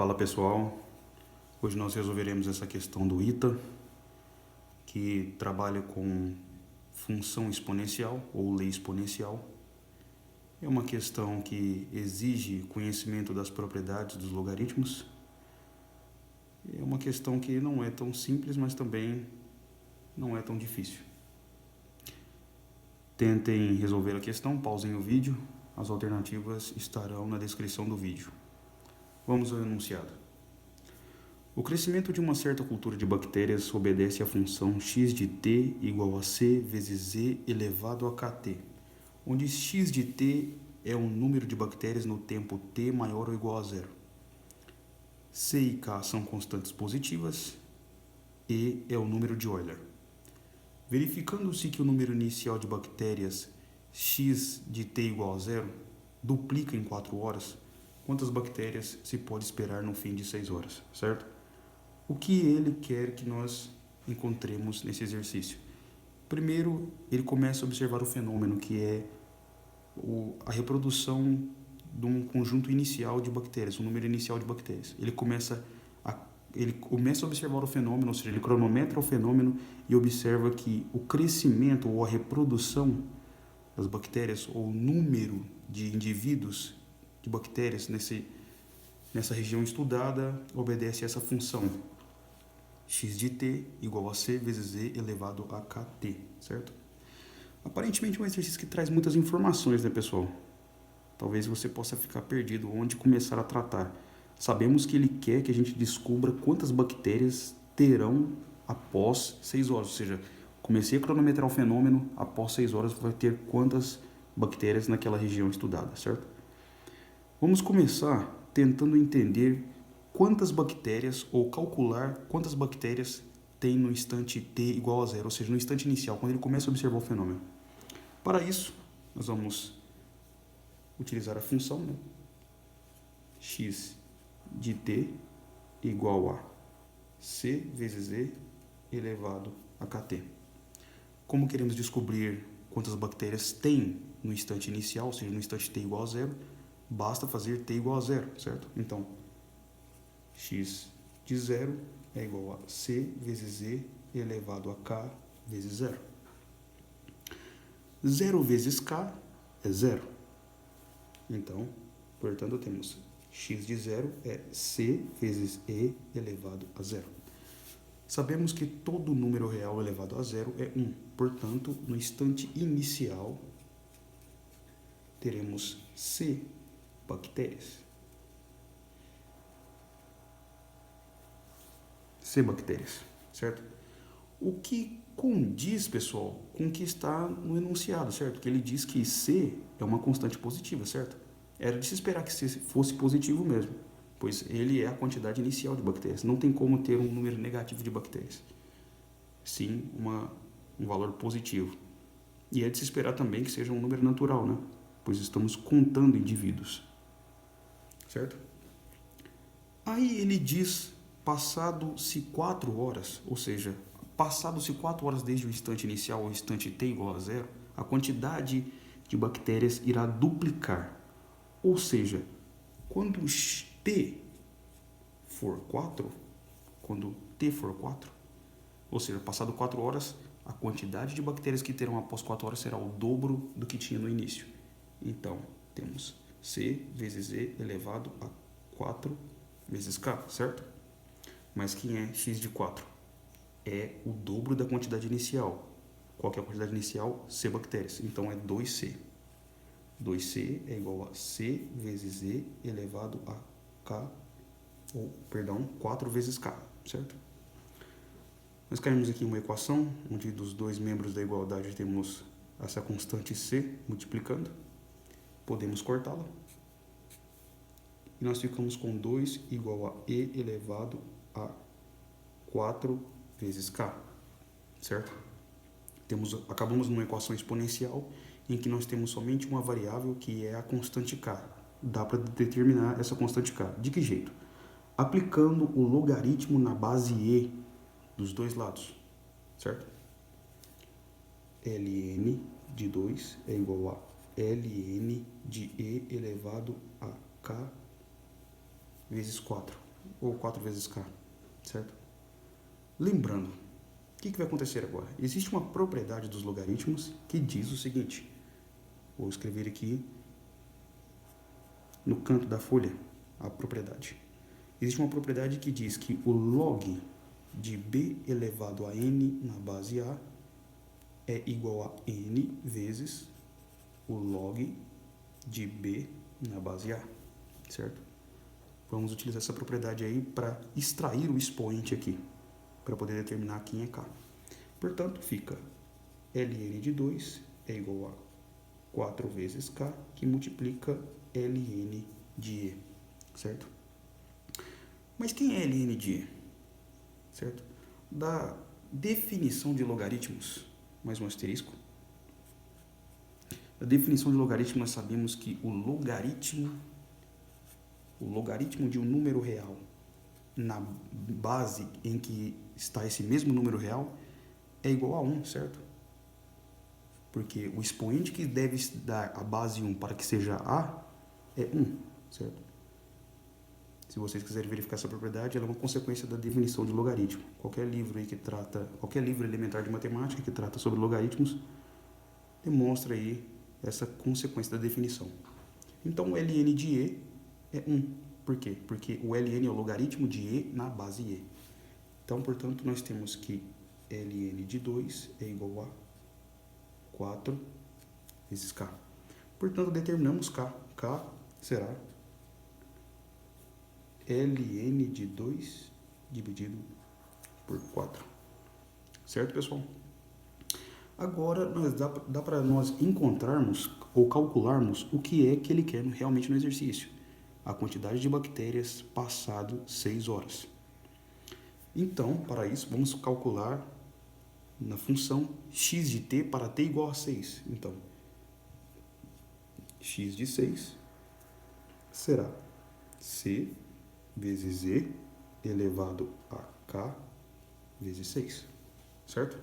Fala pessoal, hoje nós resolveremos essa questão do ITA, que trabalha com função exponencial ou lei exponencial. É uma questão que exige conhecimento das propriedades dos logaritmos. É uma questão que não é tão simples, mas também não é tão difícil. Tentem resolver a questão, pausem o vídeo, as alternativas estarão na descrição do vídeo. Vamos ao enunciado. O crescimento de uma certa cultura de bactérias obedece à função x de t igual a c vezes z elevado a kt, onde x de t é o número de bactérias no tempo t maior ou igual a zero. C e k são constantes positivas, e é o número de Euler. Verificando-se que o número inicial de bactérias x de t igual a zero duplica em 4 horas, quantas bactérias se pode esperar no fim de 6 horas, certo? O que ele quer que nós encontremos nesse exercício? Primeiro, ele começa a observar o fenômeno, que é a reprodução de um conjunto inicial de bactérias, um número inicial de bactérias. Ele começa a observar o fenômeno, ou seja, ele cronometra o fenômeno e observa que o crescimento ou a reprodução das bactérias, ou o número de indivíduos de bactérias nessa região estudada, obedece a essa função. X de t igual a c vezes z elevado a kt, certo? Aparentemente é um exercício que traz muitas informações, né, pessoal? Talvez você possa ficar perdido onde começar a tratar. Sabemos que ele quer que a gente descubra quantas bactérias terão após 6 horas, ou seja, comecei a cronometrar o fenômeno, após 6 horas vai ter quantas bactérias naquela região estudada, certo? Vamos começar tentando entender quantas bactérias, ou calcular quantas bactérias tem no instante t igual a zero, ou seja, no instante inicial, quando ele começa a observar o fenômeno. Para isso, nós vamos utilizar a função, né? X de t igual a c vezes z elevado a kt. Como queremos descobrir quantas bactérias tem no instante inicial, ou seja, no instante t igual a zero, basta fazer t igual a zero, certo? Então, x de zero é igual a c vezes z elevado a k vezes zero. 0 vezes k é zero. Então, portanto, temos x de zero é c vezes e elevado a zero. Sabemos que todo número real elevado a zero é 1. Portanto, no instante inicial, teremos c bactérias. C bactérias, certo? O que condiz, pessoal, com o que está no enunciado, certo? Que ele diz que C é uma constante positiva, certo? Era de se esperar que C fosse positivo mesmo, pois ele é a quantidade inicial de bactérias. Não tem como ter um número negativo de bactérias. Sim, um valor positivo. E é de se esperar também que seja um número natural, né? Pois estamos contando indivíduos, certo? Aí ele diz, passado-se 4 horas, ou seja, passado-se 4 horas desde o instante inicial, o instante t igual a zero, a quantidade de bactérias irá duplicar. Ou seja, quando t for 4, ou seja, passado 4 horas, a quantidade de bactérias que terão após 4 horas será o dobro do que tinha no início. Então, temos c vezes z elevado a 4 vezes k, certo? Mas quem é x de 4? É o dobro da quantidade inicial. Qual que é a quantidade inicial? C bactérias. Então é 2C. 2C é igual a C vezes Z elevado a K, 4 vezes K, certo? Nós caímos aqui em uma equação, onde dos dois membros da igualdade temos essa constante C multiplicando. Podemos cortá-la. E nós ficamos com 2 igual a E elevado a 4 vezes K, certo? Acabamos numa equação exponencial em que nós temos somente uma variável que é a constante K. Dá para determinar essa constante K. De que jeito? Aplicando o logaritmo na base E dos dois lados, certo? ln de 2 é igual a ln de E elevado a K vezes 4. ou 4 vezes k, certo? Lembrando, o que vai acontecer agora? Existe uma propriedade dos logaritmos que diz o seguinte, vou escrever aqui no canto da folha a propriedade. Existe uma propriedade que diz que o log de b elevado a n na base a é igual a n vezes o log de b na base a, certo? Vamos utilizar essa propriedade aí para extrair o expoente aqui, para poder determinar quem é k. Portanto, fica ln de 2 é igual a 4 vezes k, que multiplica ln de e, certo? Mas quem é ln de e? Certo? Da definição de logaritmos, mais um asterisco. Da definição de logaritmo, nós sabemos que o logaritmo de um número real na base em que está esse mesmo número real é igual a 1, certo? Porque o expoente que deve dar a base 1 para que seja a é 1, certo? Se vocês quiserem verificar essa propriedade, ela é uma consequência da definição de logaritmo. Qualquer livro elementar de matemática que trata sobre logaritmos demonstra aí essa consequência da definição. Então, o ln de e é 1. Por quê? Porque o ln é o logaritmo de e na base e. Então, portanto, nós temos que ln de 2 é igual a 4 vezes k. Portanto, determinamos k. K será ln de 2 dividido por 4. Certo, pessoal? Agora, dá para nós encontrarmos ou calcularmos o que é que ele quer realmente no exercício. A quantidade de bactérias passado 6 horas. Então, para isso, vamos calcular na função x de t para t igual a 6. Então, x de 6 será c vezes e elevado a k vezes 6, certo?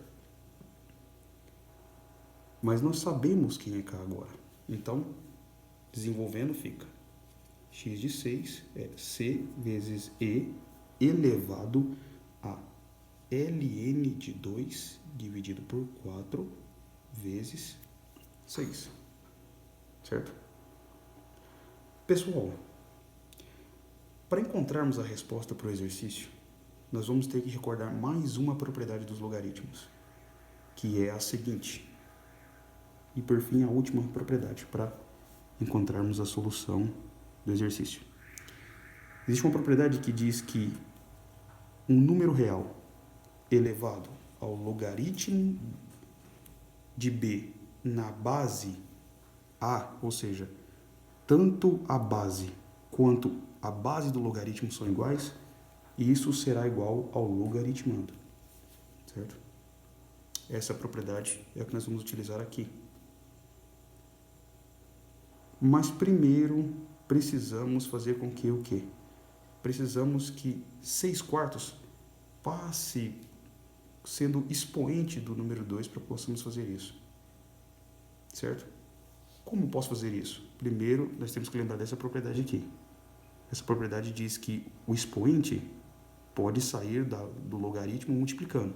Mas nós sabemos quem é k agora. Então, desenvolvendo fica x de 6 é c vezes e elevado a ln de 2 dividido por 4 vezes 6, certo? Pessoal, para encontrarmos a resposta para o exercício, nós vamos ter que recordar mais uma propriedade dos logaritmos, que é a seguinte. E por fim, a última propriedade para encontrarmos a solução do exercício. Existe uma propriedade que diz que um número real elevado ao logaritmo de b na base a, ou seja, tanto a base quanto a base do logaritmo são iguais, e isso será igual ao logaritmando, certo? Essa propriedade é a que nós vamos utilizar aqui. Mas primeiro precisamos fazer com que o quê? Precisamos que 6/4 passe sendo expoente do número 2 para que possamos fazer isso, certo? Como posso fazer isso? Primeiro, nós temos que lembrar dessa propriedade aqui. Essa propriedade diz que o expoente pode sair do logaritmo multiplicando.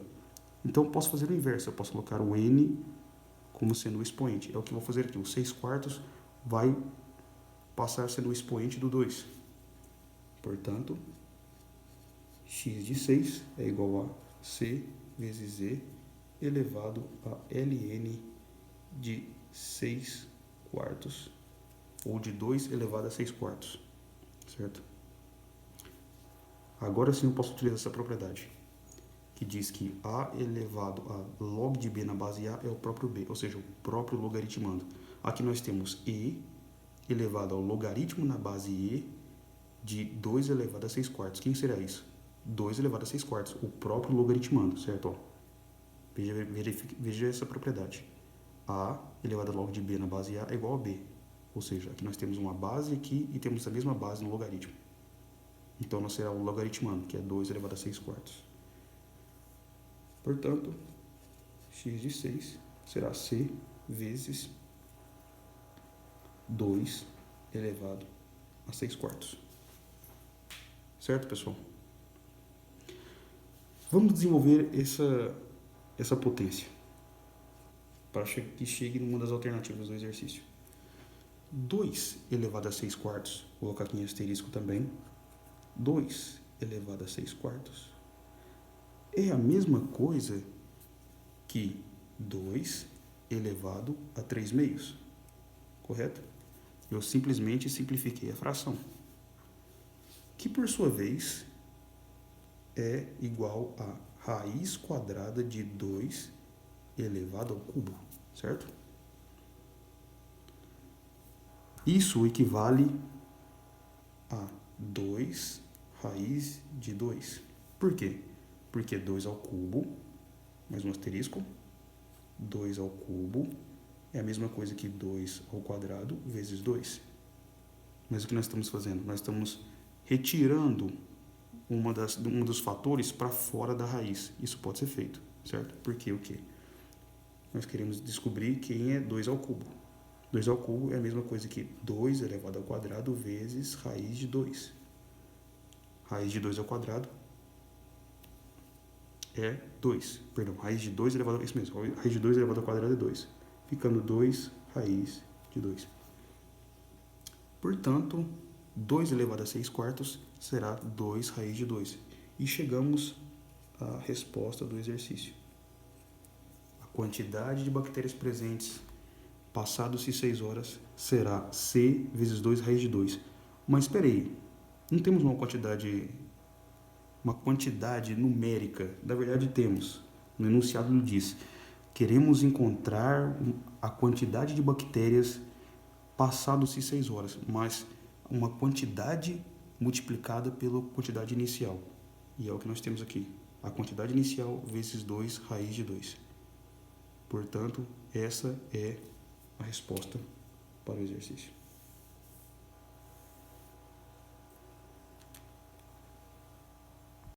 Então, eu posso fazer o inverso. Eu posso colocar o n como sendo o expoente. É o que eu vou fazer aqui. O 6/4 vai passar sendo o expoente do 2. Portanto, x de 6 é igual a c vezes e elevado a ln de 6/4, ou de 2 elevado a 6/4, certo? Agora sim eu posso utilizar essa propriedade, que diz que a elevado a log de b na base a é o próprio b, ou seja, o próprio logaritmando. Aqui nós temos e elevado ao logaritmo na base e de 2 elevado a 6/4. Quem será isso? 2 elevado a 6/4, o próprio logaritmando, certo? Ó, veja essa propriedade. A elevado a log de b na base a é igual a b. Ou seja, aqui nós temos uma base aqui e temos a mesma base no logaritmo. Então, nós será o logaritmando, que é 2 elevado a 6/4. Portanto, x de 6 será c vezes 2 elevado a 6/4. Certo? Certo, pessoal? Vamos desenvolver essa potência para que chegue numa das alternativas do exercício. 2 elevado a 6 quartos, vou colocar aqui em asterisco também. 2 elevado a 6 quartos é a mesma coisa que 2 elevado a 3 meios, correto? Eu simplesmente simplifiquei a fração, que por sua vez é igual a raiz quadrada de 2 elevado ao cubo, certo? Isso equivale a 2 raiz de 2. Por quê? Porque 2 ao cubo, mais um asterisco, 2 ao cubo é a mesma coisa que 2 ao quadrado vezes 2. Mas o que nós estamos fazendo? Nós estamos retirando um dos fatores para fora da raiz. Isso pode ser feito, certo? Porque o quê? Nós queremos descobrir quem é 2 ao cubo. 2 ao cubo é a mesma coisa que 2 elevado ao quadrado vezes raiz de 2. Raiz de 2 ao quadrado é 2. Perdão, raiz de 2 elevado ao... Isso mesmo, raiz de 2 elevado ao quadrado é 2. Ficando 2 raiz de 2. Portanto, 2 elevado a 6 quartos será 2 raiz de 2. E chegamos à resposta do exercício. A quantidade de bactérias presentes passados-se 6 horas será C vezes 2 raiz de 2. Mas espera aí, não temos uma quantidade numérica. Na verdade temos, no enunciado ele diz, queremos encontrar a quantidade de bactérias passados-se 6 horas, mas uma quantidade multiplicada pela quantidade inicial. E é o que nós temos aqui, a quantidade inicial vezes 2 raiz de 2. Portanto, essa é a resposta para o exercício.